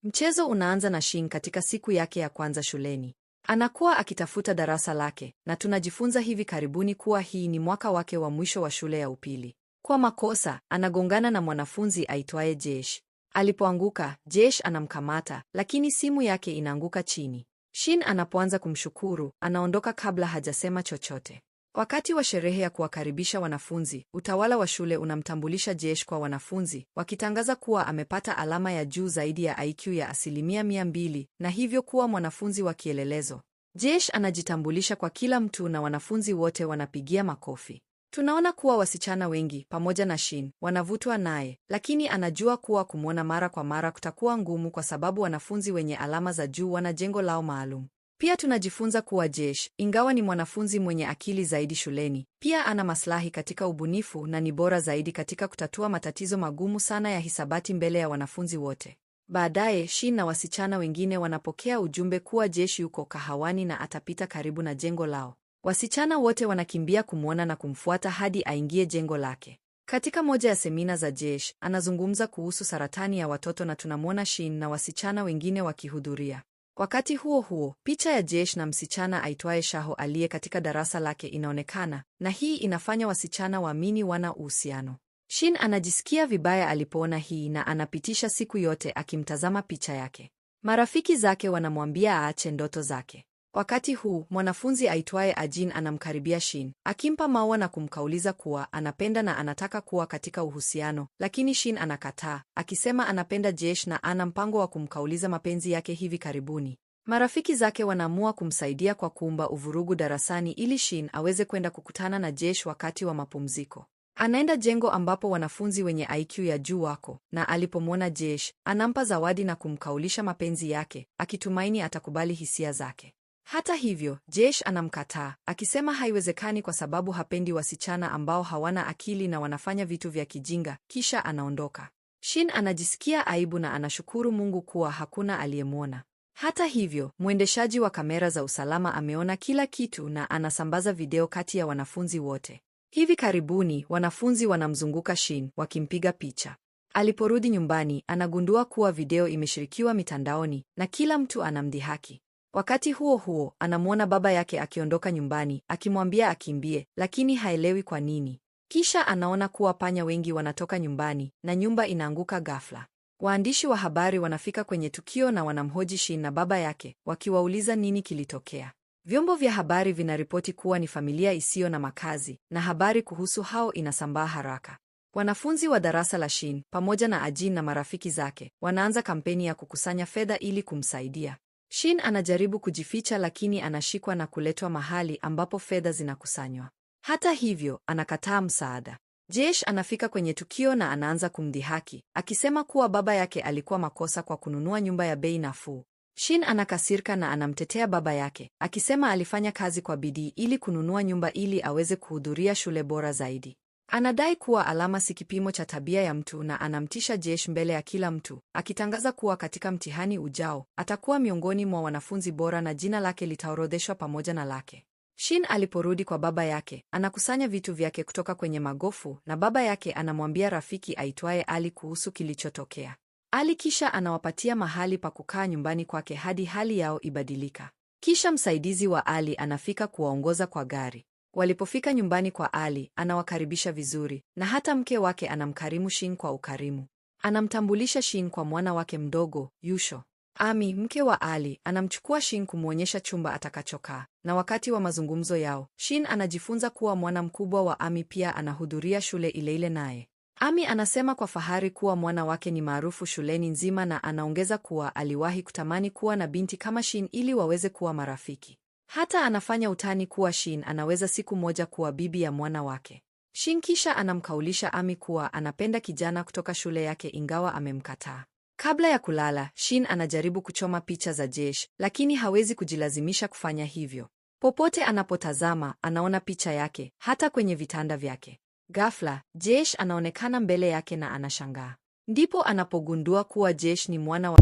Mchezo unaanza na Shin katika siku yake ya kwanza shuleni. Anakuwa akitafuta darasa lake, na tunajifunza hivi karibuni kuwa hii ni mwaka wake wa mwisho wa shule ya upili. Kwa makosa, anagongana na mwanafunzi aitwaye Jesh. Alipoanguka, Jesh anamkamata, lakini simu yake inaanguka chini. Shin anapoanza kumshukuru, anaondoka kabla hajasema chochote. Wakati wa sherehe ya kuwakaribisha wanafunzi, utawala wa shule unamtambulisha Jesh kwa wanafunzi, wakitangaza kuwa amepata alama ya juu zaidi ya IQ ya 200%, na hivyo kuwa mwanafunzi wa kielelezo. Jesh anajitambulisha kwa kila mtu na wanafunzi wote wanapigia makofi. Tunaona kuwa wasichana wengi, pamoja na Shin, wanavutwa naye, lakini anajua kuwa kumwona mara kwa mara kutakuwa ngumu kwa sababu wanafunzi wenye alama za juu wana jengo lao maalum. Pia tunajifunza kuwa Jesh, ingawa ni mwanafunzi mwenye akili zaidi shuleni, pia ana maslahi katika ubunifu na ni bora zaidi katika kutatua matatizo magumu sana ya hisabati mbele ya wanafunzi wote. Baadaye, Shin na wasichana wengine wanapokea ujumbe kuwa Jesh yuko kahawani na atapita karibu na jengo lao. Wasichana wote wanakimbia kumwona na kumfuata hadi aingie jengo lake. Katika moja ya semina za Jesh, anazungumza kuhusu saratani ya watoto na tunamwona Shin na wasichana wengine wakihudhuria. Wakati huo huo, picha ya Jesh na msichana aitwaye Shaho aliye katika darasa lake inaonekana, na hii inafanya wasichana waamini wana uhusiano. Shin anajisikia vibaya alipoona hii na anapitisha siku yote akimtazama picha yake. Marafiki zake wanamwambia aache ndoto zake. Wakati huu, mwanafunzi aitwaye Ajin anamkaribia Shin, akimpa maua na kumkauliza kuwa anapenda na anataka kuwa katika uhusiano, lakini Shin anakataa, akisema anapenda Jesh na ana mpango wa kumkauliza mapenzi yake hivi karibuni. Marafiki zake wanaamua kumsaidia kwa kuumba uvurugu darasani ili Shin aweze kwenda kukutana na Jesh wakati wa mapumziko. Anaenda jengo ambapo wanafunzi wenye IQ ya juu wako, na alipomwona Jesh, anampa zawadi na kumkaulisha mapenzi yake, akitumaini atakubali hisia zake. Hata hivyo, Jesh anamkataa, akisema haiwezekani kwa sababu hapendi wasichana ambao hawana akili na wanafanya vitu vya kijinga, kisha anaondoka. Shin anajisikia aibu na anashukuru Mungu kuwa hakuna aliyemwona. Hata hivyo, mwendeshaji wa kamera za usalama ameona kila kitu na anasambaza video kati ya wanafunzi wote. Hivi karibuni, wanafunzi wanamzunguka Shin, wakimpiga picha. Aliporudi nyumbani, anagundua kuwa video imeshirikiwa mitandaoni, na kila mtu anamdhihaki. Wakati huo huo, anamwona baba yake akiondoka nyumbani, akimwambia akimbie, lakini haelewi kwa nini. Kisha anaona kuwa panya wengi wanatoka nyumbani, na nyumba inaanguka ghafla. Waandishi wa habari wanafika kwenye tukio na wanamhoji Shin na baba yake, wakiwauliza nini kilitokea. Vyombo vya habari vinaripoti kuwa ni familia isiyo na makazi, na habari kuhusu hao inasambaa haraka. Wanafunzi wa darasa la Shin, pamoja na Ajin na marafiki zake, wanaanza kampeni ya kukusanya fedha ili kumsaidia. Shin anajaribu kujificha lakini anashikwa na kuletwa mahali ambapo fedha zinakusanywa. Hata hivyo, anakataa msaada. Jesh anafika kwenye tukio na anaanza kumdhihaki, akisema kuwa baba yake alikuwa makosa kwa kununua nyumba ya bei nafuu. Shin anakasirika na anamtetea baba yake, akisema alifanya kazi kwa bidii ili kununua nyumba ili aweze kuhudhuria shule bora zaidi. Anadai kuwa alama si kipimo cha tabia ya mtu na anamtisha Jesh mbele ya kila mtu, akitangaza kuwa katika mtihani ujao, atakuwa miongoni mwa wanafunzi bora na jina lake litaorodheshwa pamoja na lake. Shin aliporudi kwa baba yake, anakusanya vitu vyake kutoka kwenye magofu na baba yake anamwambia rafiki aitwaye Ali kuhusu kilichotokea. Ali kisha anawapatia mahali pa kukaa nyumbani kwake hadi hali yao ibadilika. Kisha msaidizi wa Ali anafika kuwaongoza kwa gari. Walipofika nyumbani kwa Ali, anawakaribisha vizuri, na hata mke wake anamkarimu Shin kwa ukarimu. Anamtambulisha Shin kwa mwana wake mdogo, Yusho. Ami, mke wa Ali, anamchukua Shin kumwonyesha chumba atakachokaa, na wakati wa mazungumzo yao, Shin anajifunza kuwa mwana mkubwa wa Ami pia anahudhuria shule ile ile naye. Ami anasema kwa fahari kuwa mwana wake ni maarufu shuleni nzima na anaongeza kuwa aliwahi kutamani kuwa na binti kama Shin ili waweze kuwa marafiki. Hata anafanya utani kuwa Shin anaweza siku moja kuwa bibi ya mwana wake. Shin kisha anamkaulisha Ami kuwa anapenda kijana kutoka shule yake ingawa amemkataa. Kabla ya kulala, Shin anajaribu kuchoma picha za Jesh, lakini hawezi kujilazimisha kufanya hivyo. Popote anapotazama, anaona picha yake, hata kwenye vitanda vyake. Ghafla, Jesh anaonekana mbele yake na anashangaa. Ndipo anapogundua kuwa Jesh ni mwana wa